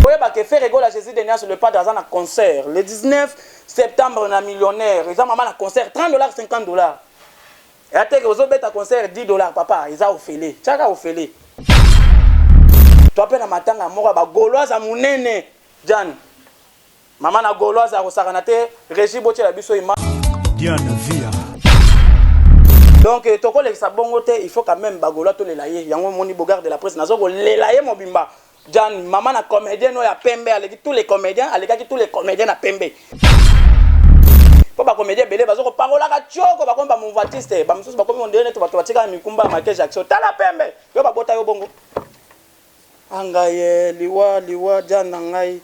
Boye ba ke faire rigolo à Jésus de Nazareth le pas dans un concert le 19 septembre na millionnaire ils ont maman un concert $30 $50 et à tes aux bêta concert $10 papa ils ont offert chaka offert toi pe na matanga moko ba gauloise à munene Jan maman na gauloise à Rosaranate Régie Botier la biso ima Diane Via. donc toko le sabongo te il faut quand même ba gauloise to le laye yango moni bogar de la presse nazo ko le laye mobimba Jan maman na comédien no ya pembe avec tous les comédiens avec tous les comédiens na pembe po ba comédien belé bazo ko parola ka choko ba komba mon Baptiste ba mususu ba komi ondene to ba tika mikumba make Jackson tala pembe yo ba bota yo bongo angaye liwa Jan ngai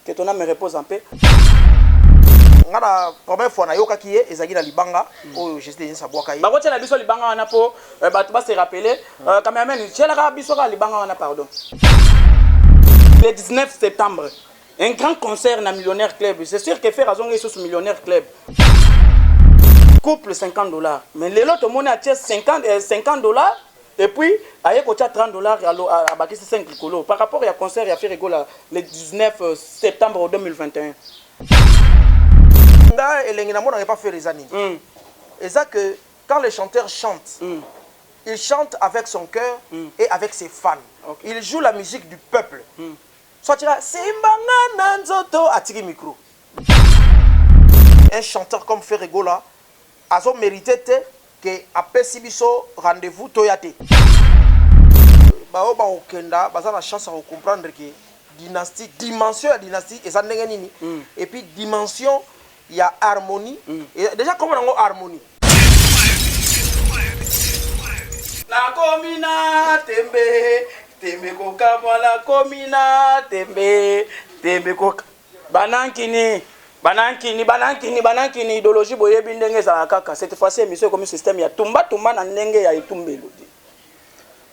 que ton âme repose en paix. La première fois na yoka kiye ezagi na libanga oyo Jésus de Saboka yi. Ba kotia na biso libanga wana po ba to ba se rappeler cameraman tchela ka biso ka libanga wana pardon. Le 19 septembre un grand concert na Millionnaire Club. C'est sûr que faire azonga sous Millionnaire Club. Couple $50 mais les autres monde a $50 et puis aye ko $30 à bakisi 5 kilo par rapport à concert ya fait rigolo le 19 septembre 2021. Elengina mona n'a pas fait les années. Et ça que quand les chanteurs chantent, ils chantent avec son cœur et avec ses fans. Okay. Ils jouent la musique du peuple. Soit tu dis Simbanga Nanzoto atiri micro. Un chanteur comme Ferregola a mérité que après Sibiso rendez-vous Toyate. Bao ba okenda baza na chance à comprendre que dynastie dimension la dynastie et ça ndenge nini et puis dimension il y a harmonie et déjà comment on a harmonie la comina tembe koka la comina tembe koka banankini idéologie boyebi ndenge za kaka cette fois-ci émission comme système ya tumba na ndenge ya etumbelo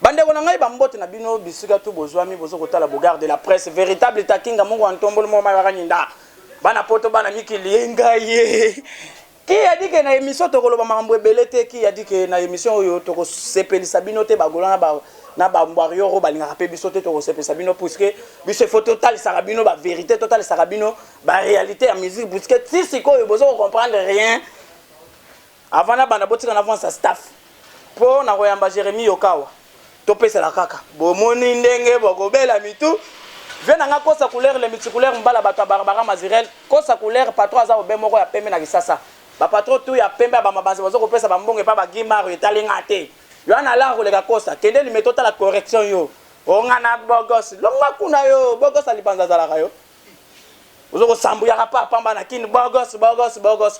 bande ko ngai bambote na bino bisika tu bozwami bozo kotala bogarde la presse véritable takinga mungu antombolo mo marakanyinda bana poto bana mikili ngaye qui a dit que na émission to koloba makambo ebelete qui a dit que na émission oyo to ko sepelisa bino te bagolana ba na ba mbwario ro balinga pe biso te to ko sepelisa bino puisque biso photo total sarabino ba vérité totale sarabino ba réalité ya musique puisque si siko bozo comprendre rien avant na bana botika na avance staff po na koyamba Jérémy Yokawa topesa la kaka bomoni ndenge bokobela mitu vena nga kosa couleur le multicouleur mbala bato Barbara Mazirel kosa couleur patron za obemoko ya pembe na kisasa ba patron tu ya pembe ba mabanzi bazo kopesa ba mbonge pa ba gimaro etalinga te yo ana la kolega kosa kende li metota la correction yo ongana bogos longa kuna yo bogos alipanza za la kayo ozo ko sambu ya pa pamba na kini bogos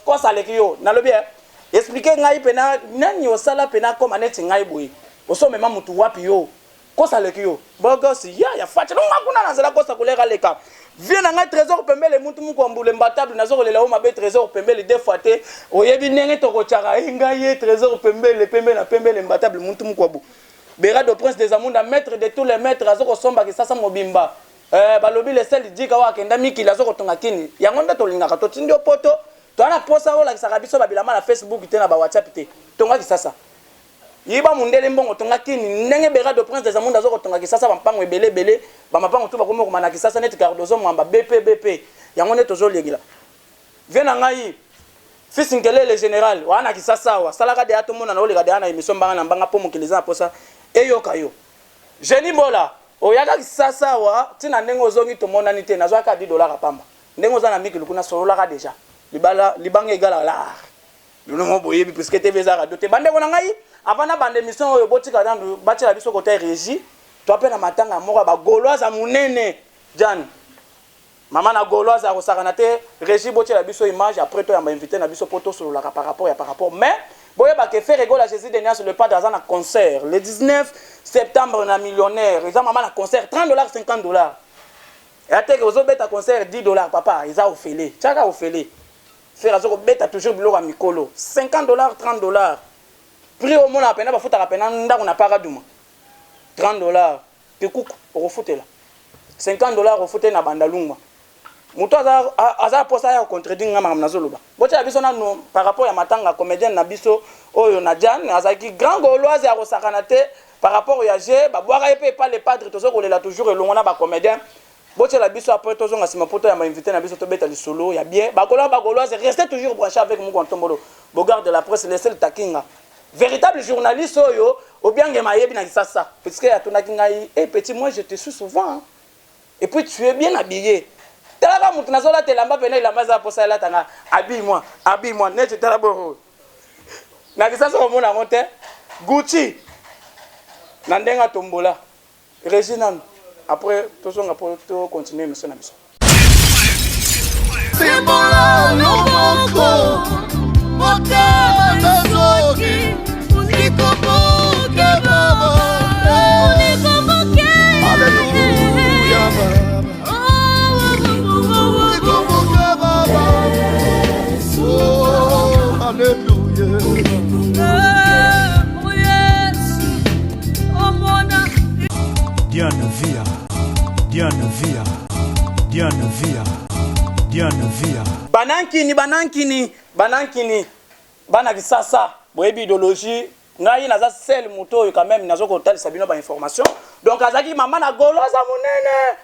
kosa leki yo nalobi expliquer ngai pena nani osala pena comme aneti ngai boy oso mema mutu wapi yo kosa leki yo bogos ya facha longa kuna na zala kosa kolega leka vient na ngai trésor pembele mutu muko mbule mbatable nazo kolela o mabe trésor pembele deux fois te oyebi ndenge to ko chaka ngai trésor pembele na pembele mbatable mutu muko bu Bera de prince des amunda maître de tous les maîtres azo ko somba ki sasa mobimba balobi le sel dika wa kenda miki lazo ko tonga kini yango nda to lingaka to tindio poto to ana posa o la kisaka biso babilama na Facebook te na ba WhatsApp te tonga ki sasa yiba mundele mbongo tonga kini ndenge Bera de prince des amunda zo ko tonga ki sasa bampango ebele ba mapango tu ba komo ko manaki sasa net cardozo mwamba BP yango nda tozo legila vena ngai fils ngele le général wana ki sasa wa salaka de atomona na olega de ana émission mbanga na mbanga po mukiliza posa eyoka yo Jenny Bola oyaka ki sasa wa tina ndenge ozongi to monani te nazwa ka $10 pamba ndenge ozana miki lukuna solola ka déjà libanga egala la luno boyebi puisque TV za radio te bande ko na ngai avana bande mission oyo botika dandu batela biso côté régie to apena matanga moko ba gauloise a munene Jan maman na gauloise a kosakana te régie botiela biso image après to ya m'a invité na biso poto solola par rapport mais boye ba ke faire rigolo à Jésus de Nazareth le pas dans un concert le 19 septembre na millionnaire ils ont maman na concert $30 $50 et à tes ozo beta concert $10 papa ils ont offert chaka offert faire azo beta toujours biloko à mikolo $50 $30 prix au monde apena ba futa apena ndako na paraduma $30 ke kuku refuter là $50 refuter na bandalungwa muto aza posa ya contredire nga makam nazoloba botia biso na no par rapport ya matanga comédien na biso oyo na Jan azaki grand gauloise ya kosakana te par rapport ya G ba boira epé pas les padres tozo kolela toujours elongo na ba comédien Bote la biso après tous on a sima poto ya m'a invité na biso to beta solo ya bien. Bagolois c'est rester toujours branché avec mon Ntombolo. Bogard de la presse laisser le takinga. Véritable journaliste oyo ou bien ngemayebi na kisasa. Parce que atonaki ngai petit moi je te suis souvent. Hein. Et puis tu es bien habillé. Talaka mutu nazola telamba pena ilamba za posa la tanga. Habille-moi, net talaboro. Na kisasa ko mona monte Gucci. Nandenga tombola. Regina. Après, tout le monde peut continuer, monsieur Nabiso. C'est bon là, Banankini. Bana kisasa, boyebi idéologie. Ngai naza sel moto quand même nazo ko talisa bino ba information. Donc azaki maman na goloza monene.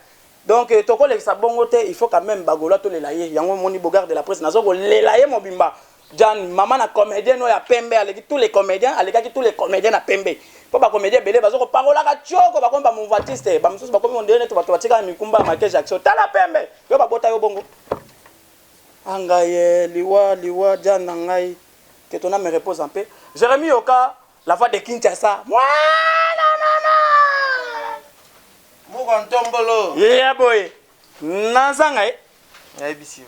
Donc toko le sabongo te, il faut quand même bagolo to le laye. Yango moni Bogard de la presse nazo ko le laye mobimba. Jan maman na comédien no ya pembe aleki tous les comédiens, aleki tous les comédiens na pembe. Po ba comédien belé bazo ko parola ka choko ba komba mouvatiste, ba mususu ba komi ondene to ba tika mikumba maquillage action tala pembe. Yo ba bota yo bongo. Angaye liwa Jan ngai que ton âme me repose en paix. Jérémy Yoka, la voix de Kinshasa. Moi Mon Ntombolo. Yeah boy. Nanzangai. Yabisio.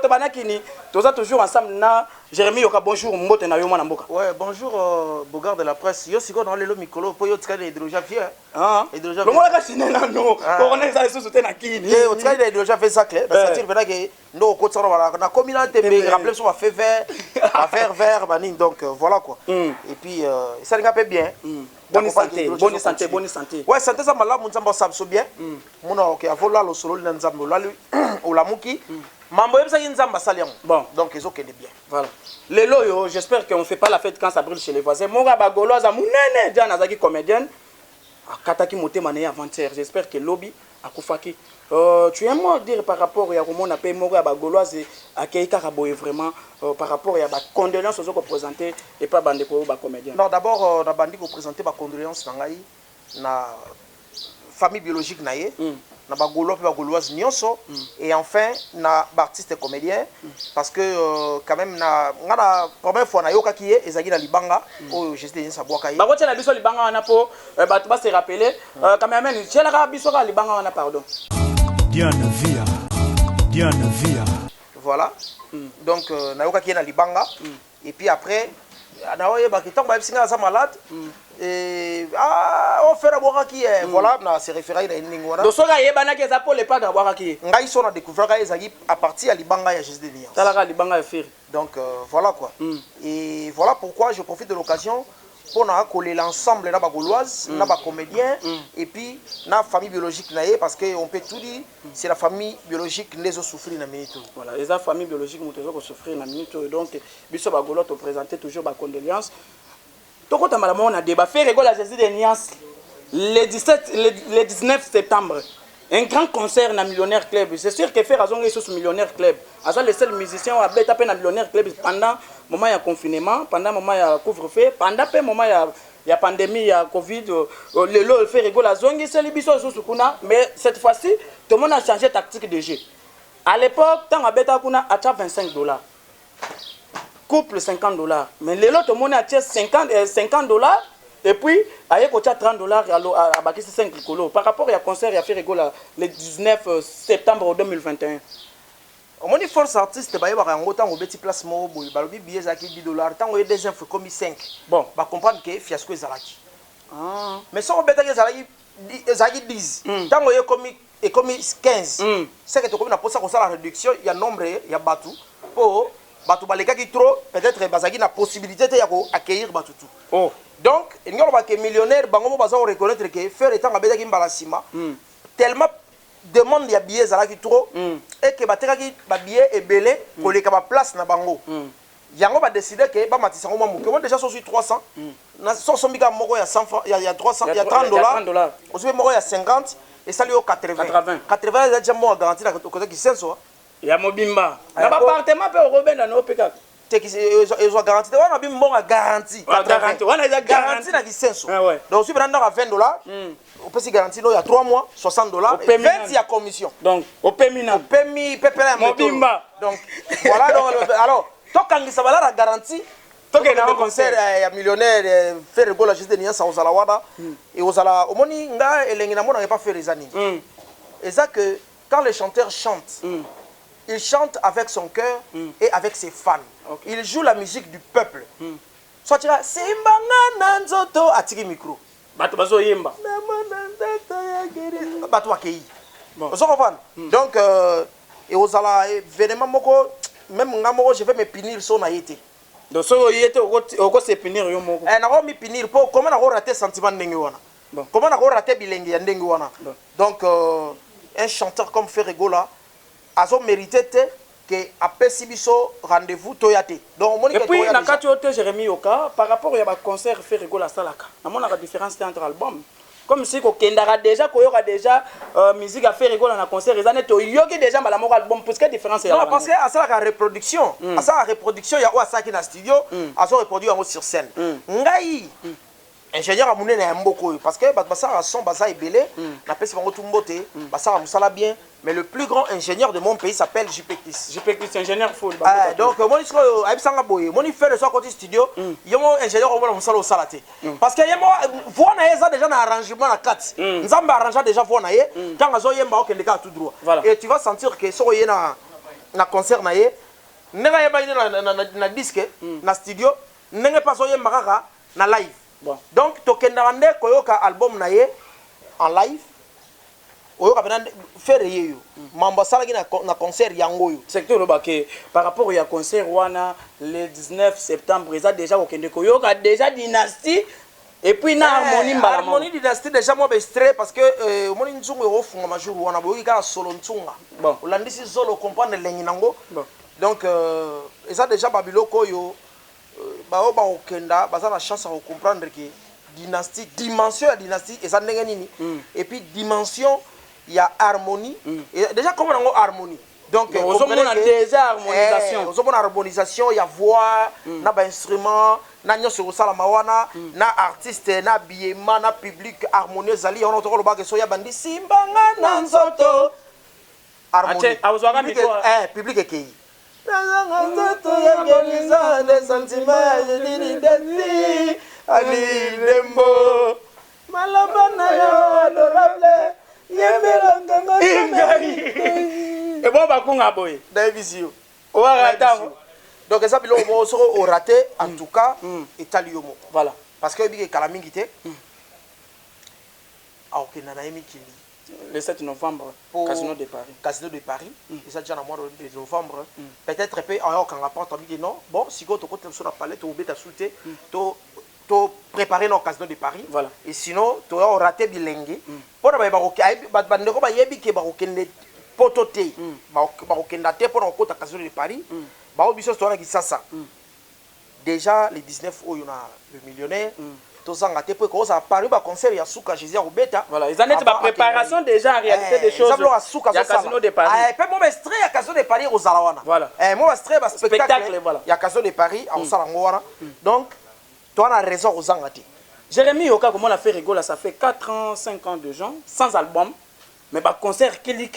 Banakini. Tous toujours ensemble na Jérémy Yoka, bonjour mbote na yo mwana mboka. Ouais, bonjour Bogard de la presse. Yo siko dans le mikolo po yo tika de hydrogène fier. Ah. Le mot la chine na no. On est ça sous na kini. Et au tika de hydrogène fait ça clair. Parce que tu verras que no ko tsara wala na communauté mais rappeler sur fait vert banin donc voilà quoi. Et puis ça n'ga pas bien. Bonne santé. Ouais, santé ça mala mun samba sabso bien. Muna OK avola lo solo na nzambo la o la muki. Mambo yebisa nzamba saliam. Bon, donc ils ont qu'elle est bien. Voilà. Les loyo, j'espère qu'on ne fait pas la fête quand ça brûle chez les voisins. Mon gars bagolo za munene dia nazaki comédienne. Akataki moté mané avant-hier. J'espère que lobby akufaki. Tu aimes moi dire par rapport à comment on appelle mon gars bagolo à Keika Raboye vraiment par rapport à ba condoléances aux présenter et pas bande ko ba comédien. Non, d'abord na bandi ko présenter ba condoléances na ngai na famille biologique naie. Na bagolo pe bagoloise nyonso et enfin na artiste comédien parce que quand même na ngana première fois na yoka ki ezaki na libanga o j'étais dans sa boaka yi bakotia na biso libanga wana po bato ba se rappeler cameraman tchela ka biso ka libanga wana pardon Diane Via voilà donc na yoka ki na libanga et puis après na oye ba kitango ba singa sa malade et on fait la boire qui est voilà na se référer à ningwana donc soka yebana ke za pour le pas boire qui ngai so na découvrir ka ezaki à partir à libanga ya juste de Lyon tala ka libanga faire donc voilà quoi et voilà pourquoi je profite de l'occasion pour na coller l'ensemble na ba gauloise na ba comédien et puis na famille biologique naé parce que on peut tout dire c'est la famille biologique les ont souffrir na minute voilà les famille biologique mutezo ko souffrir na minute donc biso ba gaulois te présenter toujours ba condoléances. Toko tamala on a débat faire rigole à Jésus des Niances le 19 septembre un grand concert na Millionnaire Club. C'est sûr que faire raison sur Millionnaire Club. Asa le seul musicien a bête à peine na Millionnaire Club pendant moment il y a confinement, pendant moment il y a couvre-feu, pendant moment il y a pandémie, il y a Covid, le lot fait rigole à zongi c'est libiso sur kuna mais cette fois-ci tout le monde a changé tactique de jeu. À l'époque tant à bête à kuna à $25. Couple $50 mais les lots tout le monde a $50 et puis aye ko $30 à bakisi 5 kilo par rapport à concert il a fait rigolo le 19 septembre 2021 au moins force artiste ba yeba ngo tango beti place mo boy balobi billet za ki $10 tango des infos comme 5 bon ba comprendre que fiasco ezalaki mais so beta ke ezalaki 10 tango ye comme 15 c'est que to comme na posa ko la réduction il y a nombre ya batu po batu baleka ki trop peut-être bazaki na possibilité ya ko accueillir batu tout oh donc il y a des millionnaires bango mo baza reconnaître que faire étant abeta ki mbala sima tellement demande ya billets za ki trop et que bateka ki ba billets ebelé ko leka ba place na bango yango ba décider que ba matisa ngo mo déjà sur 300 sombika moko ya 100 francs, il y a 300, il y a 30 dollars. Aussi moko ya 50 et ça lui au 80. 80 déjà moi garantie na côté qui 500. Ya mobimba. Na ba appartement pe okobenda no peka. Te qui ils ont garantie. Wana bim moko garantie. Garantie. Wana eza garantie na 500. Donc aussi prendre à 20 dollars. On peut se garantir il y a 3 mois 60 dollars et 20 il y a commission. Donc au pemina. Au pemi pepela mobimba. Donc voilà donc alors tokangisa bala la garantie. Donc il y a un concert ya millionnaire faire rigola juste de niasa ozala wada et ozala omoni nga elengi na mona pas faire les années. Et ça que quand les chanteurs chantent, ils chantent avec son cœur et avec ses fans. Ils jouent la musique du peuple. Soit tu dis Simbanga Nzoto atiki micro. Bato bazo yemba. Bato akei. Vous comprenez? Donc et ozala événement moko même nga moko je vais me punir sur na yete. Donc so yete oko se punir yo moko. Na ko mi punir po comment na ko rater sentiment ndenge wana. Comment na ko rater bilengi ya ndenge wana. Donc un chanteur comme Ferregola a son mérité que apesi biso rendez-vous toyate. Donc et puis na kati ote Jérémy Yoka par rapport à concert Ferregola salaka. Na mona la différence entre album. Comme si ko kendara déjà ko yoka déjà musique à Ferregola na concert ezane to yoki déjà mbala moko album parce que différence non parce que à ça la reproduction à ça la reproduction ya wa saki na studio à so reproduire en sur scène. Ngai ingénieur amunene ya mboko parce que basara son basa ebele na pesi bango tumbote basara musala bien mais le plus grand ingénieur de mon pays s'appelle JPX. JPX ingénieur full. Donc moni siko aibisanga boye moni fait le soir côté studio yomo ingénieur on va musala osalate parce que yemo voix na eza déjà na arrangement na 4 nzamba arrange déjà voix na ye tanga zo yemba okende ka tout droit et tu vas sentir que so ye na concert na ye nenga yeba na disque na studio nenga pas so yemba kaka na live. Donc tokenda nde koyoka album na ye en live oyoka bena faire yeyo mambo sala na concert yango yo secteur lo baké par rapport au concert wana le 19 septembre ça déjà okende koyoka déjà dynastie et puis na harmonie mbala harmonie dynastie déjà moi extrait parce que moni nzungu yo funga majuru wana boyoki ka solo nzunga olandisi zolo comprendre lengi nango donc ça déjà babiloko yo bao ba okenda baza na chance à comprendre que dynastie dimension ya dynastie et ça ndenge nini et puis dimension il y a harmonie et déjà comment on a harmonie donc on a déjà harmonisation on a harmonisation il y a voix na ba instrument na nyoso sala mawana na artiste na biema na public harmonie zali on entend le ba que so ya bandi Simbanga na Nzoto harmonie public ekei les sentiments de Ali Dembo Malabana yo adorable Yemelanga et bon bakunga boy Davisio donc ça bilo mo so au raté en tout cas Italiomo voilà parce que bi kalamingi te a okena na emikili le 7 novembre Casino de Paris. Casino de Paris. Et ça déjà en mois de novembre. Peut-être peu en quand rapport on dit non. Bon, si tu côté sur la palette ou beta souté, tu préparer nos Casino de Paris. Voilà. Et sinon, tu as raté bilingue. Pour na ba ba ndeko ba yebi ke ba okende pototé. Ba okenda te pour na kota Casino de Paris. Ba obiso to na kisasa. Déjà les 19 où il y a le millionnaire. Tozanga te pour ça Paris ba concert ya Souka Jésus au bêta. Voilà, ils en étaient ba préparation déjà en réalité des choses. Il y a Casino de Paris. Eh peut moi extrait ya Casino de Paris au Zalawana. Voilà. Moi extrait ba spectacle voilà. Il y a Casino de Paris au Salangwana. Donc toi on a raison aux Zangati. Jérémy Yoka comment la fait rigoler ça fait 4 ans 5 ans de gens sans album mais ba concert kili.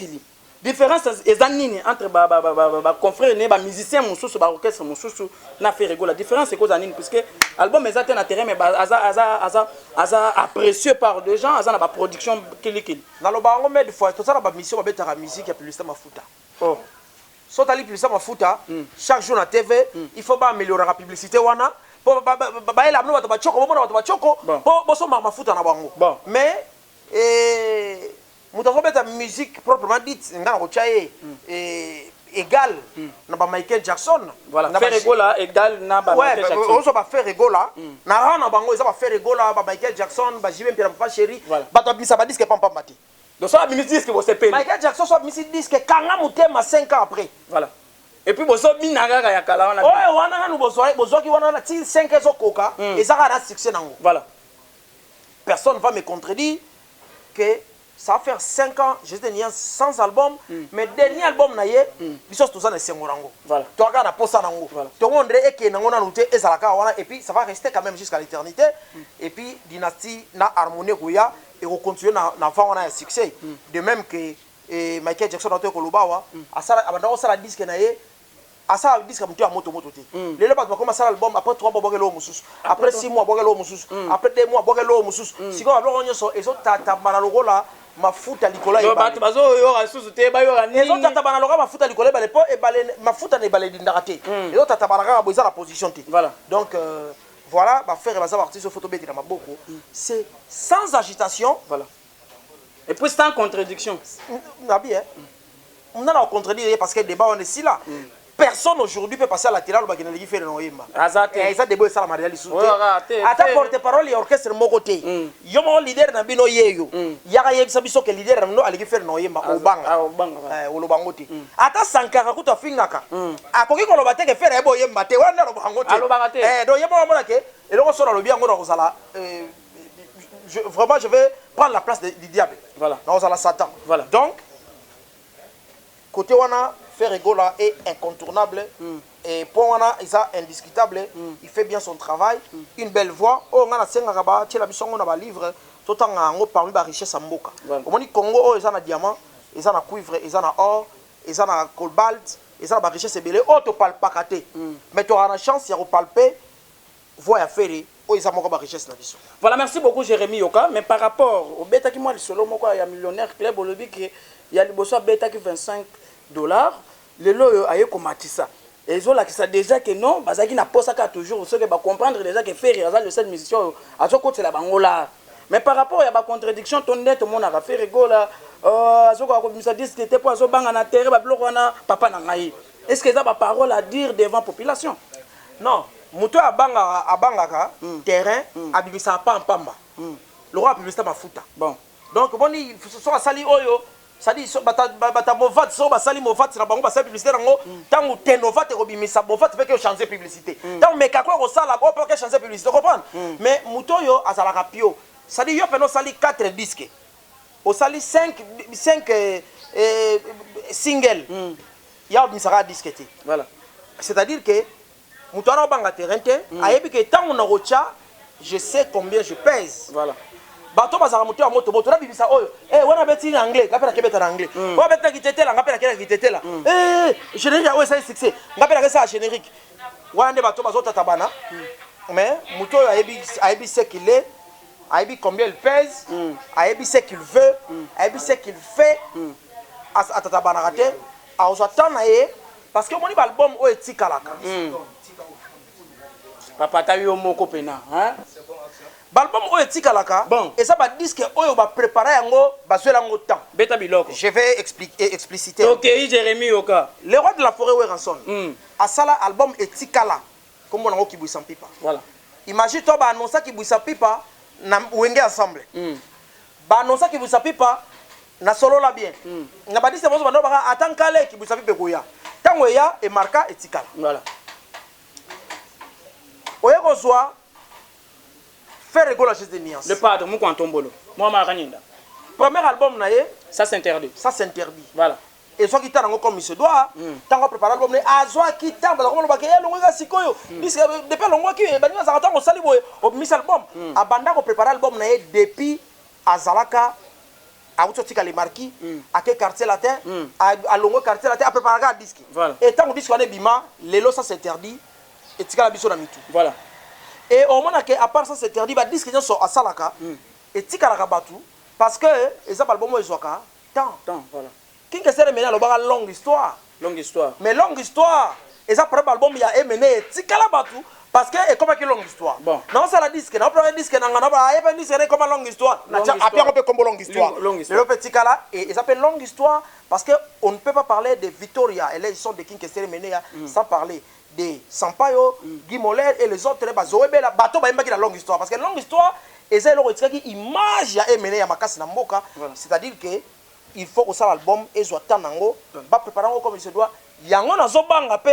Différence ezanini entre ba confrères né ba musiciens mususu ba orchestre mususu na fait rigoler la différence c'est quoi zanini puisque album ezate na terrain mais aza apprécié par des gens aza na ba production kili na lo bango med fois to sala ba mission ba betara musique ya publicité mafuta so tali publicité mafuta chaque jour na TV il faut ba améliorer la publicité wana po ba ela mno ba choko bo so mafuta na bango mais muta beta musique proprement dite ngana ko chaye égal na ba Michael Jackson voilà faire rigola égal na ba Michael Jackson on so ba faire rigola na rana bango ça ba faire rigola ba Michael Jackson ba Jimmy Pierre Papa Chéri ba to bisa ba disque pampa mati donc ça ba disque bo se pele Michael Jackson so bisa disque kanga mutema 5 ans après voilà et puis boso binanga ya kala wana ouais wana nous bozo ki wana ti 5 ezo koka et ça a succès nango voilà personne va me contredire que ça va faire 5 ans, j'ai des sans album, mais dernier album na ye, biso tout ça na sengorango. Voilà. Tu regardes la posa nango. Tu regardes et que nango na nouté et zalaka wana et puis ça va rester quand même jusqu'à l'éternité. Et puis dynastie na harmonie kuya et continuer na fa wana succès. De même que Michael Jackson na to ko lubawa, asala abanda osala disque na ye. Asa disque mutu ya moto te. Lelo ba comme ça album après 3 mois bokelo mususu. Après 6 mois bokelo mususu. Après 2 mois bokelo mususu. Siko ba lonyo so ezo tata bana lokola mafuta likola yo bato bazo yo rasusu te ba yo ra nini ezo tata bana lokola mafuta likola ba lepo e balé mafuta ne balé dindaka te. Ezo tata bana ka boza la position te. Voilà. Donc voilà, ba faire baza artiste photo beti na maboko. C'est sans agitation. Voilà. Et puis sans contradiction. Nabi hein. On a la contredire parce que le débat on est ici là. Personne aujourd'hui peut passer à la télé alors qu'il y a fait noyema. Et ça débat ça la mariage sous. Ata porte-parole et orchestre mon côté. Yo mon leader na bino yeyo. Yaka yebisa biso que leader no ali faire noyema obanga. Olobango te. Ata sankara kuta fingaka. Akoki ko lobate ke faire ebo yemba te wana lobango te. Alobanga te. Do yebo mona ke eloko so na lobi yango na kozala vraiment je vais prendre la place du diable. Voilà. Na kozala Satan. Voilà. Donc côté wana Ferregola est incontournable et pour wana isa indiscutable, il fait bien son travail, une belle voix. Oh ngana senga kaba tela bisongo na ba livre tout en ngo parmi ba richesse mboka. Au moni Congo oh isa na diamant, isa na cuivre, isa na or, isa na cobalt, isa na ba richesse belé oh to palpakate. Mais tu auras la chance ya repalper voix ya ferre oh isa moko ba richesse na biso. Voilà, merci beaucoup Jérémy Yoka, mais par rapport au beta qui moi le solo moko ya millionnaire club au lobby qui il y a liboso beta qui $25 les lots aye komatisa et ils ont là qui ça déjà que non bazaki na posa ka toujours ceux qui va comprendre déjà que faire razal le seul musicien à ce côté la bangola mais par rapport à ba contradiction ton net mon a fait rigola azo ko komisa disque était pour azo banga na terre ba bloko na papa na ngai est-ce que ça ba parole à dire devant population non muto abanga ka terrain abimisa pa pamba le roi abimisa mafuta bon donc boni so sali oyo ça dit bata movat so basali movat na bango basali publicité nango tango tenovat ko bimisa movat fait que changer publicité tango meka ko sala ko peut que changer publicité comprendre mais muto yo azala rapio ça dit yo peno sali 4 disques au sali 5 single ya bimisa disque té voilà c'est-à-dire que muto na banga terrain té ayebi que tango na rocha je sais combien je pèse voilà bato bazala moto ya moto moto na bibisa oyo wana beti en anglais ngapela kebeta na anglais wa beta kitetela ngapela kela kitetela générique oyo ça succès ngapela que ça générique wana nde bato bazotata bana mais moto oyo ayebi ce qu'il est ayebi combien il pèse ayebi ce qu'il veut ayebi ce qu'il fait atata bana raté azwa temps na ye parce que moni ba album oyo etikalaka papa ta yo moko pena hein Balbum oyo tikalaka bon et ça ba disque oyo ba préparer yango ba swela yango temps beta biloko je vais expliciter OK Jérémy Yoka le roi de la forêt Weranson asala album etikala comme on a qui bouissa pipa voilà imagine toi ba annoncer qui bouissa pipa na wenge ensemble ba annoncer qui bouissa pipa na solo la bien na ba disque bozo ba no ba atankale qui bouissa pipa koya tango ya et marka etikala voilà oyo ko soit faire rigoler la de nuance. Le padre, mon Tombolo. Moi, ma Raninda. Premier album, ça s'interdit. Ça s'interdit. Voilà. Et soit qui t'a comme il se doit, tant qu'on prépare l'album, soit qui t'a, comme on va dire, l'on va s'y coller. Depuis l'on qui est, ben nous attendons au sali au mis album. Abanda qu'on prépare l'album, depuis Azalaka, à Outotika les marquis, à quel quartier latin, à Longo quartier latin, à préparer un disque. Voilà. Et tant qu'on dit qu'on est bima, les lots ça s'interdit, et tika la biso na mitu. Voilà. Et au moment où à part ça c'est interdit ba disque sont à salaka et tika la batu parce que les albums ils sont ka temps voilà qui que c'est maintenant le longue histoire mais longue histoire et ça premier album il y a mené tika la batu parce que et comme que longue histoire bon non ça la disque non premier disque na ngana ba y a pas disque comme longue histoire na après on peut comme longue histoire le petit kala et ça s'appelle longue histoire parce que on ne peut pas parler de Victoria et les sons de King Kessere mené sans parler de Sampaio, Guy Moller et les autres Zoébé la bateau ba la longue histoire parce que longue histoire et c'est l'autre qui image ya mené ya makasi na mboka c'est-à-dire que il faut que ça l'album et soit tanango ba préparer comme il se doit yango nazobanga pe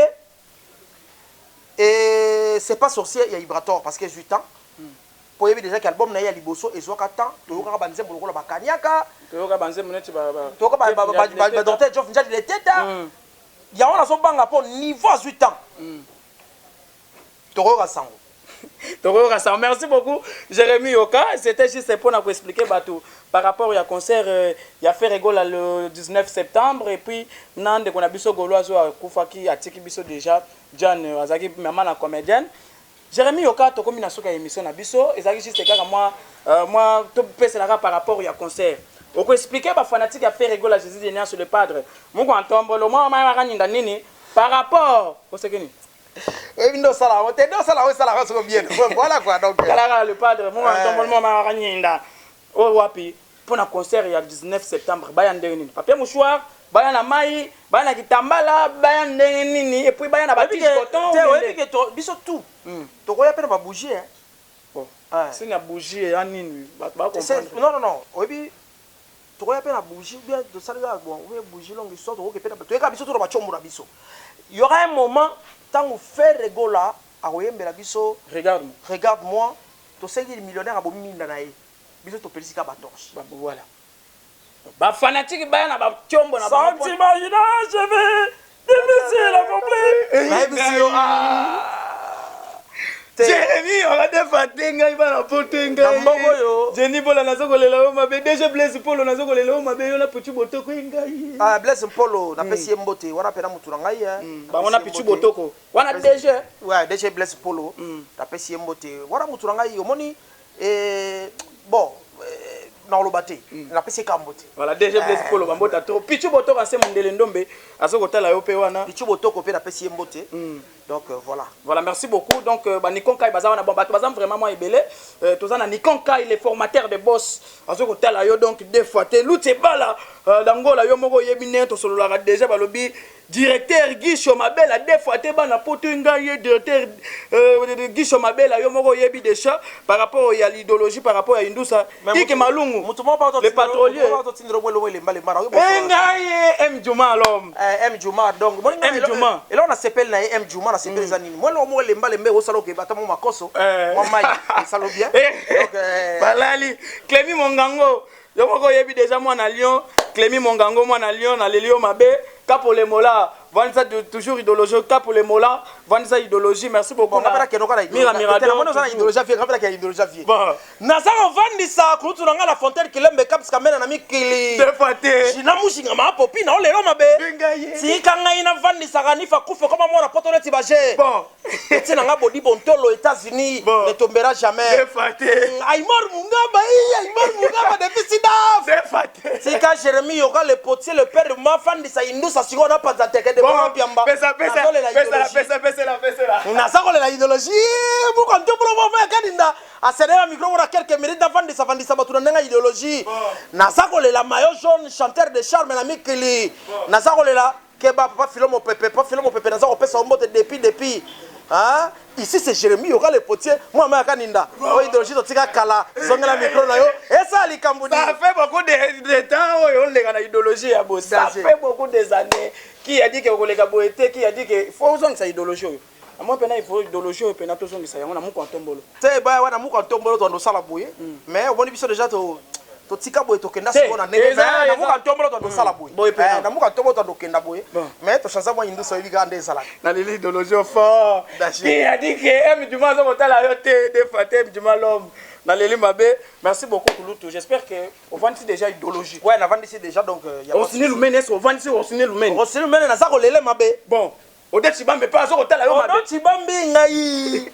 et c'est pas sorcier il y a Vibrator parce que 8 ans pour yebi déjà qu'album na ya liboso ezwaka temps toyoka banzembo lokola bakaniaka toyoka banzembo neti ba toyoka ba docteur Joff Njali le teta yango nazobanga po niveau 8 ans toyoka sango. Merci beaucoup, Jérémy Yoka. C'était juste pour nous expliquer par rapport au concert, il y a fait rigolo le 19 septembre. Et puis, nous avons biso goloazo Koufaki a tiki biso déjà, Jan Azaki, maman la comédienne. Jérémy Yoka, tu as commis une émission na biso. Et ça juste que moi, tu peux par rapport au concert. On peut expliquer aux fanatiques qui a fait rigolo à Jésus de sur le padre. Moi, quand on tombe, moi, par rapport au second. Voilà quoi donc le padre moi pour un concert il y a 19 septembre papier mouchoir bayana mai bayana kitambala bayana nini et puis bayana baptiste coton biso tout to koya pena ba bougie hein bon c'est une bougie ya nini ba comprendre non obi to koya pena bougie bien de ça bon oui bougie longue histoire to ko pena to ka biso to ba chombo na biso il y aura un moment tant on fait rigola à oyembela biso regarde-moi to sais qu'il millionnaire abo minda na ye biso to pelisika ba torche voilà ba fanatique ba na ba chombo na ba t'imaginer je vais difficile à complet Jérémy on a défaté ngai ba na potenga Jenny Bola nazokolela o mabe déjà Blaise Polo nazokolela o mabe yo na petit botoko ngai Blaise Polo na pesi mbote wana pena mutu na ngai ba wana petit botoko wana déjà ouais déjà Blaise Polo na pesi mbote wana mutu na ngai omoni bon na lobate na pesi kambote voilà déjà Blaise Polo bambota trop petit botoko ase mundele ndombe azokotala yo pe wana petit botoko pe na pesi mbote. Donc voilà, merci beaucoup. Donc Nikon Kai Bazar, Bazar vraiment moi ebele. Tozana Nikon Kai les formateurs de boss. Azoko tala yo donc des fois te lutte bala dangola yo moko yebine to solo la déjà balobi directeur Guy Chomabela des fois te bana potunga ye directeur Guy Chomabela yo moko yebi déjà par rapport à l'idéologie par rapport à Indusa Ike Malungu le pétrolier M Juma l'homme M Juma donc M Juma et là on a s'appelle na M Juma na s'appelle zanini moi le mo lemba lembe o salo ke batamo makoso moi mai salo bien donc balali Clémy Mongango yo moko yebi déjà moi na Lyon Clémy Mongango moi na Lyon na Lelio mabe Capo les mola Vanessa toujours idéologie Capo les mola Vanessa idéologie merci beaucoup Mira idéologie vie rappela qu'il y a idéologie vie naza vandisa kutu nga la fontaine kilembe caps kamena na mikili defate jina mushinga ma popi na olelo mabe si kanga ina vandisa kanifa kufa kama mwana poto leti baje bon tina nga body bontolo États-Unis ne tombera jamais defate Aymar Mungaba depuis Sidaf defate si ka Jérémy Yoka le potier le père de ma vandisa indusa siko na pazateke de bon piamba pesa la idéologie vous quand tu provoques kadinda a céder un micro pour quelques minutes d'avant de savandisa batuna nanga idéologie nazako le la maillot jaune chanteur de charme na mikili nazako le la keba papa Philomo Pepe nazako pesa mbote depuis hein ici c'est Jérémy Yoka le potier moi ma kaninda o idéologie to tika kala zongela micro na yo esa likambudi ça fait beaucoup de temps on les gana idéologie ya boss ça fait beaucoup des années qui a dit que kolega boete qui a dit que faut zong sa idéologie moi pena il faut idéologie pena to zong sa yango na muko ntombolo te ba wana muko ntombolo to ndo sala boye mais on biso déjà to tika boye to kenda siko na ndenge na muko ntombolo to ndo sala boye na muko ntombolo to ndo kenda boye mais to chanza mo indu so ibiga ndé sala na l'idéologie fort qui a dit que M Juma zo kotala yo te de fatem Juma l'homme dans les mabe merci beaucoup Kulutu j'espère que on vend déjà idéologie ouais on vend ici déjà donc il y a Osine Lumene on vend ici Osine Lumene na sako lele mabe bon Odette Chibambe pas zo kotala yo mabe Odette Chibambe ngai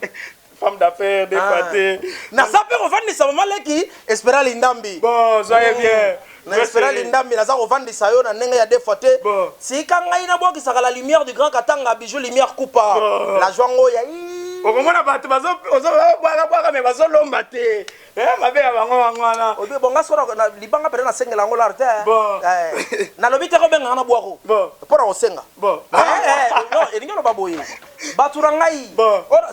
femme d'affaires défaté na sape on vend ça maman leki Espera Lindambi bon soyez bien na Espera Lindambi na sako vend ça yo na ndenge ya défaté si kanga ina boki saka la lumière du grand Katanga bijou lumière coupa la joango ya okomona bato bazobwaka me bazolomba te mabe ya bango wana bonga sora libanga pere na sengela ngo larte na lobi te ko benga na bwako pora osenga non elinga no baboye batura ngai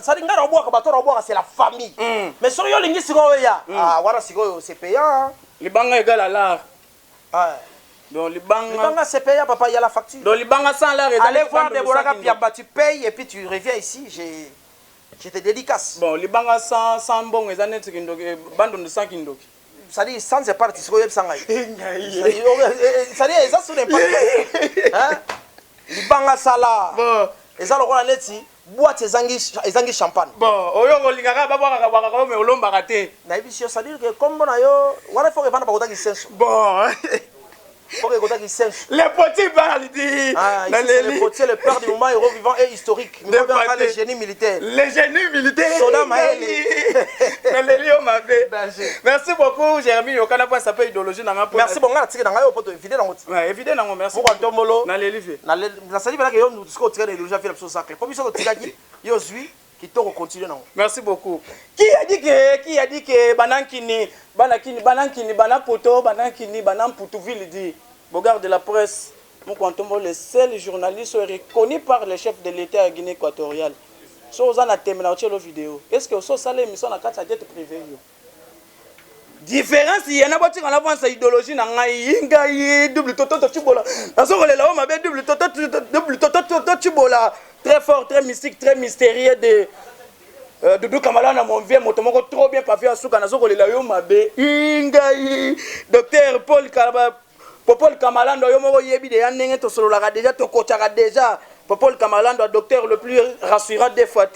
sari ngara obwaka batura obwaka c'est la famille mais sori yo lingi siko ya wana siko c'est payant libanga égale à l'art Donc libanga. Libanga c'est payé papa, il y a la facture. Donc libanga sans l'air. Allez voir Deborah Piamba, tu payes et puis tu reviens ici, je te dédicace. Bon, libanga sans bon les années kindoki bando de 100 kindoki. Ça dit sans c'est parti, c'est quoi ça dit ça dit ça sur n'importe hein libanga sala. Bon, et ça le roi neti boîte ezangi champagne. Bon, oyo kolingaka babwaka mais olomba raté. Na ibisio ça dit que comme na yo, wala faut que bana bakota ki senso. Bon. Faut que bakota ki senso. Les petits parlent dit. Les petits le père du moment héros vivant et historique. Nous avons les génies militaires. Les génies militaires. Soda Maëli. Merci beaucoup Jérémy Yokana pour sa idéologie dans ma poche. Merci beaucoup. Merci beaucoup. Évidé nango merci. Pourquoi Tomolo? Na lelive. Na sali bala que yo nous disco tirer idéologie faire la sacré. Comme ça tiraki yo zui qui to continuer nango. Merci beaucoup. Qui a dit que banankini poto banankini Poutuville dit Bogarde de la presse. Mon Kwantombo le seul journaliste reconnu par le chef de l'État à Guinée équatoriale. So vous en a terminé la vidéo. Est-ce que vous savez l'émission dans 4 jet privé? Différence, il y en a pas qui ont sa idéologie dans la double toto chibola. Dans ce rôle là, on m'avait double toto chibola. Très fort, très mystique, très mystérieux de Doudou Kamala na mon vieux motomoko trop bien parfait à souka. Dans ce rôle là, on m'avait Ingaï, docteur Paul Kamala, on yebi de yanenge to solo la déjà to kochara déjà. Paul Kamala, docteur le plus rassurant des fois.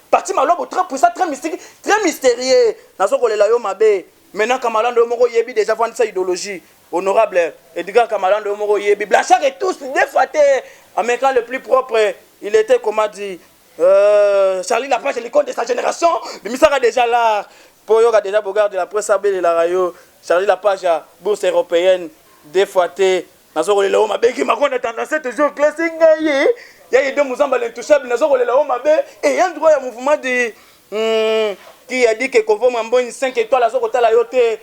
Parti malobo très puissant, très mystique, très mystérieux. Dans ce rôle là, on m'avait maintenant, Kamalando Moro Yebi déjà vend sa idéologie. Honorable Edgar Kamalando Moro Yebi. Blanchard et tous, des fois, Américain le plus propre, il était, comment dire, Charlie Lapage, l'icône de sa génération. Le ministère a déjà là. Pour y déjà Bogarde de la presse Abel et la Rayo. Charlie Lapage, bourse européenne, des fois, Nazoro le Oma Beki, ma grande tendance, toujours classique. Il y a deux mousamba l'intouchable, Nazoro le Oma Bé, et il y a un droit à mouvement de. Qui a dit que conforme en bonne 5 étoiles à ce côté la yote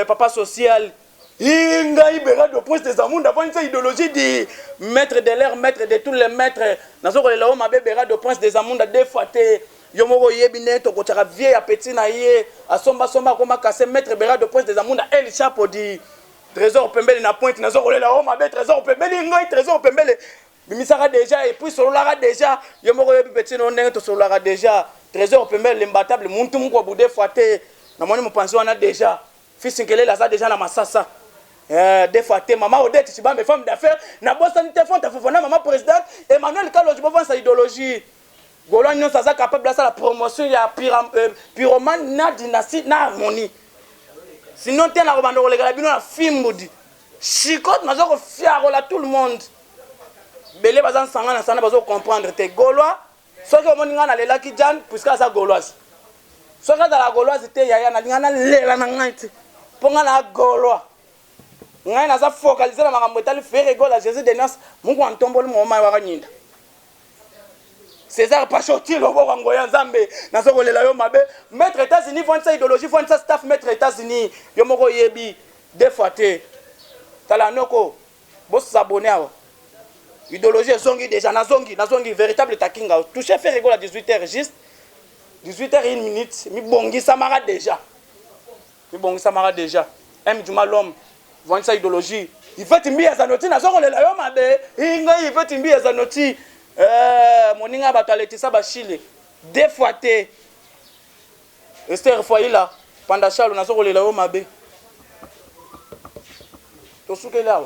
papa social inga ibera de prince des amours d'avant cette idéologie de maître de l'air maître de tous les maîtres dans ce là ma bébera de prince des amours de faté yomoro yebine to kochara vieille appétit na yé a somba comme casser maître bera de prince des amours el chapeau di trésor pembele na pointe na zo là ma bé trésor pembele ngai trésor pembele bimisara déjà et puis solo lara déjà yomoro yebi petit non to solo lara déjà trésor pembele l'imbattable muntu mko boudé faté na moni mo pension on a déjà fils nkele la ça déjà na masasa des fois maman Odette Chiba mes femmes d'affaires na bossa ni téléphone ta fofona maman présidente Emmanuel Carlos je pense sa idéologie Golo non ça capable ça la promotion ya pyromane na dynastie na harmonie sinon t'es na robando ko legala bino na fimbudi chikote na zo ko fiaro la tout le monde belé bazan sanga na sana bazo comprendre te Gaulois ce que mon ngana lela ki jan puisque ça Gauloise ce que dans la Gauloise te yaya na ngana lela na ngati ponga na Gaulois ngai na za focaliser na makambo etali faire égole à Jésus de Nas mungu antomboli mo mai wa nyinda César Pachoti lo bo ngoya nzambe na soko lela yo mabe maître États-Unis font sa idéologie font sa staff maître États-Unis yo moko yebi des fois te tala noko bo s'abonner awa idéologie zongi déjà na zongi véritable takinga toucher faire égole à 18h juste 18h 1 minute mi bongi samara déjà M Juma l'homme voit sa idéologie il fait timbi azanoti na soko lela yo mabe inga il fait timbi azanoti moninga bataleti sa bashile des fois te Esther Foyila panda chalo na soko lela yo mabe to sukela